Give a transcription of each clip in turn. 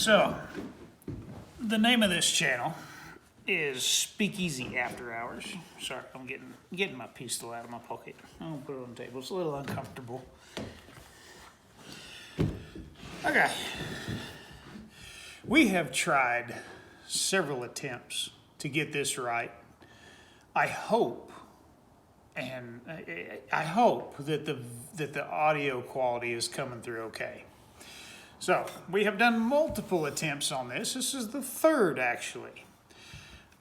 So, the name of this channel is Speakeasy After Hours. Sorry, I'm getting my pistol out of my pocket. I'm gonna put it on the table. It's a little uncomfortable. Okay. We have tried several attempts to get this right. I hope that the audio quality is coming through okay. So, we have done multiple attempts on this. This is the third, actually.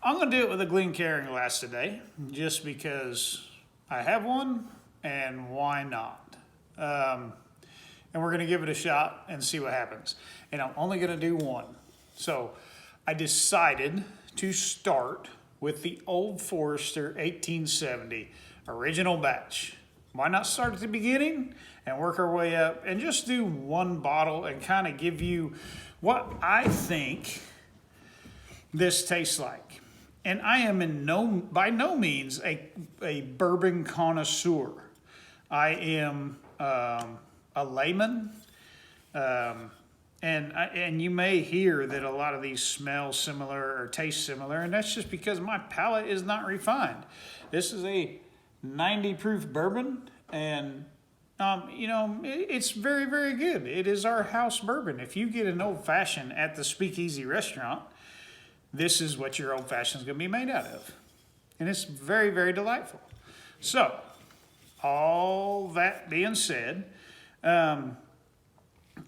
I'm going to do it with a Glencairn glass today, just because I have one, and why not? And we're going to give it a shot and see what happens. And I'm only going to do one. So, I decided to start with the Old Forester 1870 original batch. Why not start at the beginning and work our way up and just do one bottle and kind of give you what I think this tastes like. And I am by no means a bourbon connoisseur. I am a layman, and you may hear that a lot of these smell similar or taste similar, and that's just because my palate is not refined. This is a 90 proof bourbon, and it's very, very good. It is our house bourbon. If you get an old fashioned at the Speakeasy restaurant, this is what your old fashioned is going to be made out of. And it's very, very delightful. So, all that being said, I'm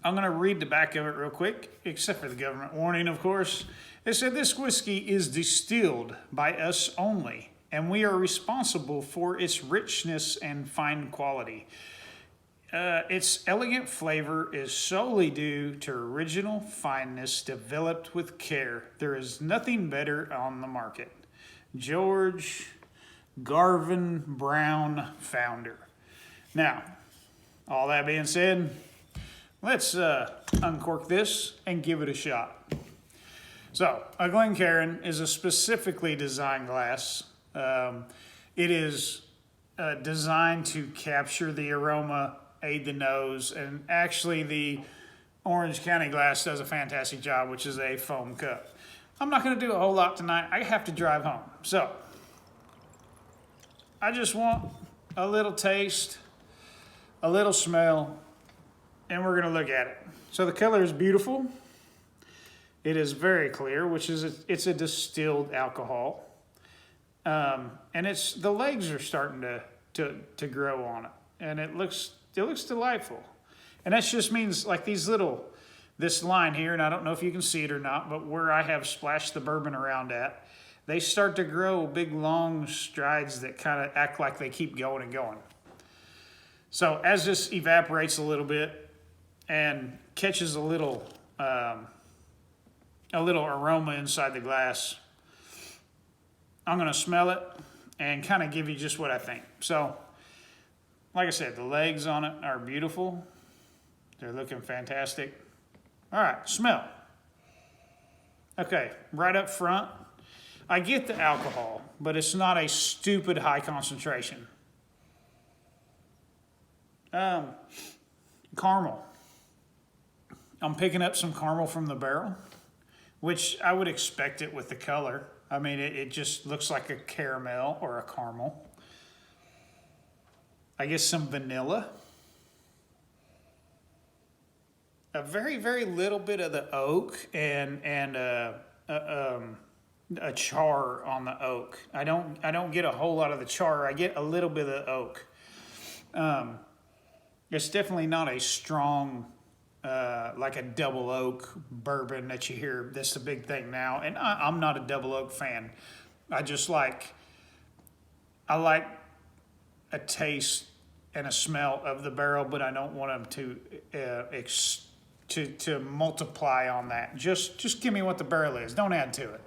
going to read the back of it real quick, except for the government warning, of course. It said, "This whiskey is distilled by us only, and we are responsible for its richness and fine quality. Its elegant flavor is solely due to original fineness developed with care. There is nothing better on the market." George Garvin Brown, founder. Now, all that being said, let's uncork this and give it a shot. So, a Glencairn is a specifically designed glass. It is designed to capture the aroma, aid the nose, and actually the Orange County glass does a fantastic job, which is a foam cup. I'm not going to do a whole lot tonight. I have to drive home. So, I just want a little taste, a little smell, and we're going to look at it. So the color is beautiful. It is very clear, which is it's a distilled alcohol. And the legs are starting to grow on it, and it looks delightful. And that just means like this line here, and I don't know if you can see it or not, but where I have splashed the bourbon around at, they start to grow big long strides that kind of act like they keep going and going. So as this evaporates a little bit and catches a little aroma inside the glass, I'm going to smell it and kind of give you just what I think. So, like I said, the legs on it are beautiful. They're looking fantastic. All right, smell. Okay, right up front, I get the alcohol, but it's not a stupid high concentration. Caramel. I'm picking up some caramel from the barrel, which I would expect it with the color. I mean, it just looks like a caramel or a caramel. I guess some vanilla. A very, very little bit of the oak and a char on the oak. I don't get a whole lot of the char. I get a little bit of the oak. It's definitely not a strong, like a double oak bourbon that you hear. That's the big thing now. And I'm not a double oak fan. I like a taste and a smell of the barrel, but I don't want them to multiply on that. Just give me what the barrel is. Don't add to it.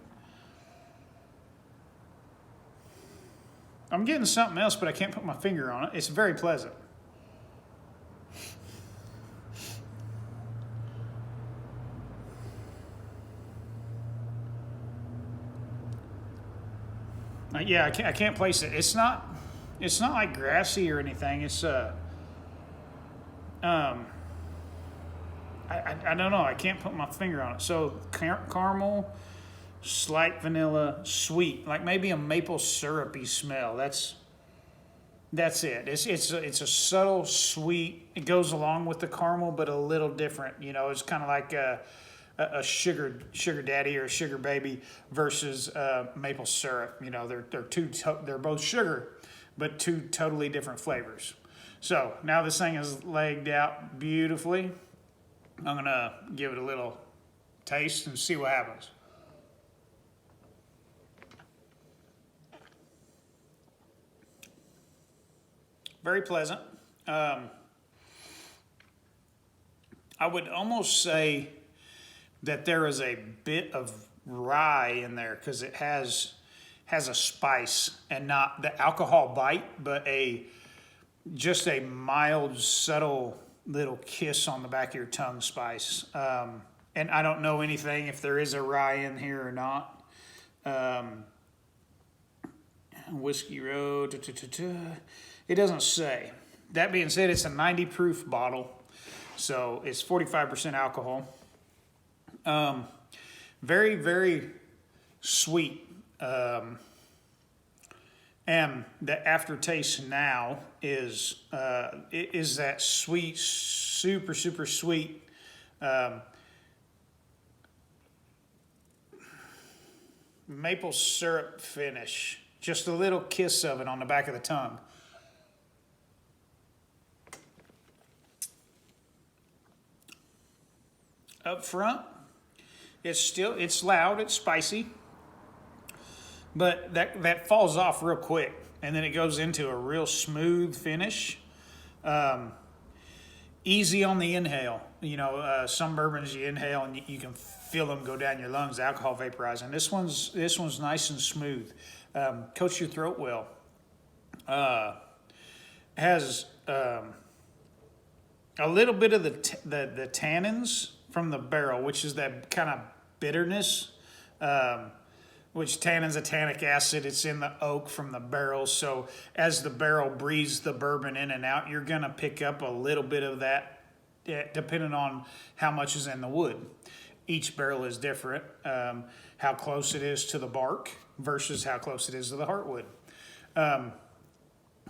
I'm getting something else, but I can't put my finger on it. It's very pleasant. Yeah, I can't place it. It's not like grassy or anything. It's I don't know. I can't put my finger on it. So caramel, slight vanilla, sweet, like maybe a maple syrupy smell. That's it. It's a subtle sweet. It goes along with the caramel, but a little different. You know, it's kind of like a sugar daddy or a sugar baby versus maple syrup. You know, they're both sugar, but two totally different flavors. So now this thing is legged out beautifully. I'm gonna give it a little taste and see what happens. Very pleasant. I would almost say that there is a bit of rye in there because it has a spice and not the alcohol bite, but just a mild, subtle little kiss on the back of your tongue spice. And I don't know anything if there is a rye in here or not. Whiskey Road. It doesn't say. That being said, it's a 90 proof bottle, so it's 45% alcohol. Very, very sweet. And the aftertaste now is that sweet, super, super sweet. Maple syrup finish. Just a little kiss of it on the back of the tongue. Up front, it's loud, it's spicy, but that falls off real quick, and then it goes into a real smooth finish. Easy on the inhale. You know, some bourbons you inhale and you can feel them go down your lungs, alcohol vaporizing. This one's nice and smooth. Coats your throat well. Has a little bit of the tannins from the barrel, which is that kind of bitterness, which tannins a tannic acid. It's in the oak from the barrel. So as the barrel breathes the bourbon in and out, you're going to pick up a little bit of that, depending on how much is in the wood. Each barrel is different, how close it is to the bark versus how close it is to the heartwood.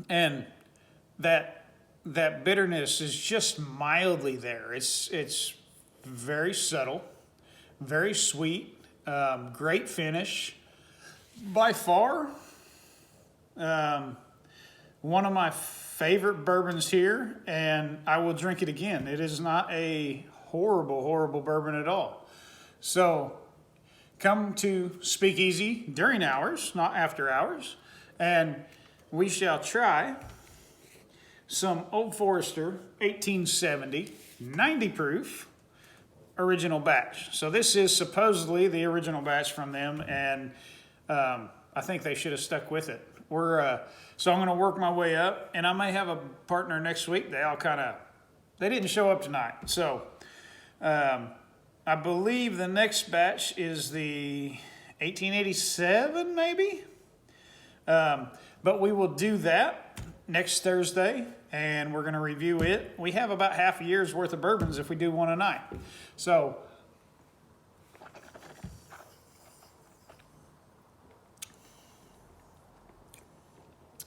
And that bitterness is just mildly there. It's very subtle, very sweet, great finish. By far, one of my favorite bourbons here, and I will drink it again. It is not a horrible, horrible bourbon at all. So come to Speakeasy during hours, not after hours, and we shall try some Old Forester 1870, 90 proof, original batch. So this is supposedly the original batch from them, and I think they should have stuck with it. So I'm going to work my way up, and I may have a partner next week. They didn't show up tonight. So I believe the next batch is the 1887, maybe. But we will do that next Thursday, and we're going to review it. We have about half a year's worth of bourbons if we do one a night. So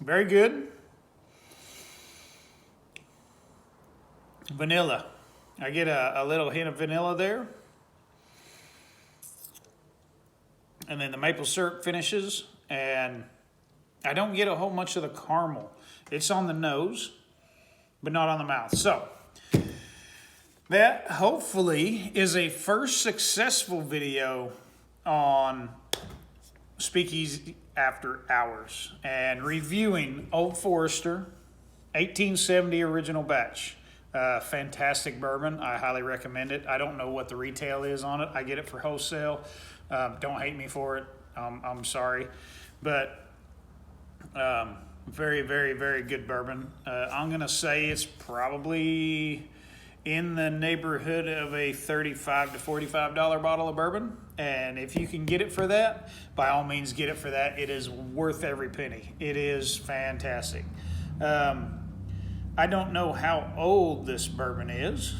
very good. Vanilla. I get a little hint of vanilla there. And then the maple syrup finishes, and I don't get a whole much of the caramel. It's on the nose, but not on the mouth. So that hopefully is a first successful video on Speakeasy After Hours and reviewing Old Forester 1870 original batch. Fantastic bourbon. I highly recommend it. I don't know what the retail is on it. I get it for wholesale. Don't hate me for it. I'm sorry. But very, very, very good bourbon. I'm going to say it's probably in the neighborhood of a $35 to $45 bottle of bourbon. And if you can get it for that, by all means get it for that. It is worth every penny. It is fantastic. I don't know how old this bourbon is.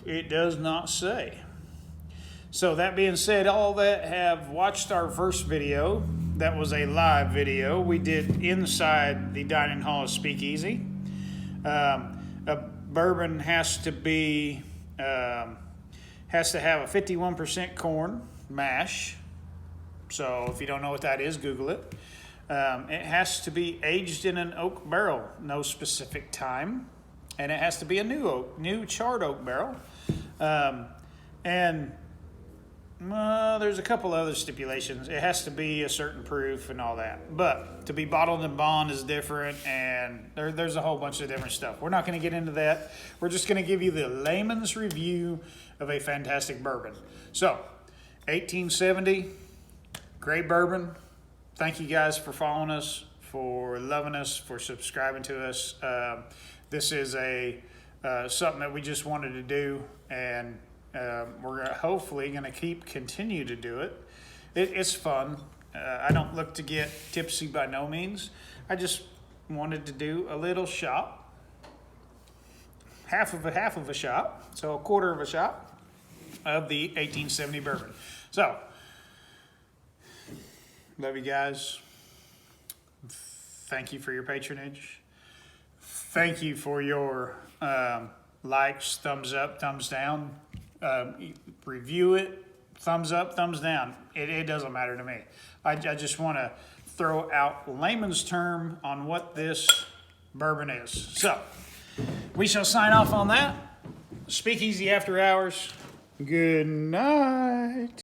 It does not say. So that being said, all that have watched our first video, that was a live video we did inside the dining hall Speakeasy. A bourbon has to have a 51% corn mash. So if you don't know what that is, Google it. It has to be aged in an oak barrel, no specific time, and it has to be a new charred oak barrel. There's a couple other stipulations. It has to be a certain proof and all that. But to be bottled in bond is different, and there's a whole bunch of different stuff. We're not going to get into that. We're just going to give you the layman's review of a fantastic bourbon. So, 1870, great bourbon. Thank you guys for following us, for loving us, for subscribing to us. This is something that we just wanted to do, and we're hopefully going to continue to do it. It's fun. I don't look to get tipsy by no means. I just wanted to do a little shot, half of a shot, so a quarter of a shot of the 1870 bourbon. So, love you guys. Thank you for your patronage. Thank you for your likes, thumbs up, thumbs down. Review it, thumbs up, thumbs down. It doesn't matter to me. I just want to throw out layman's term on what this bourbon is. So, we shall sign off on that. Speakeasy After Hours. Good night.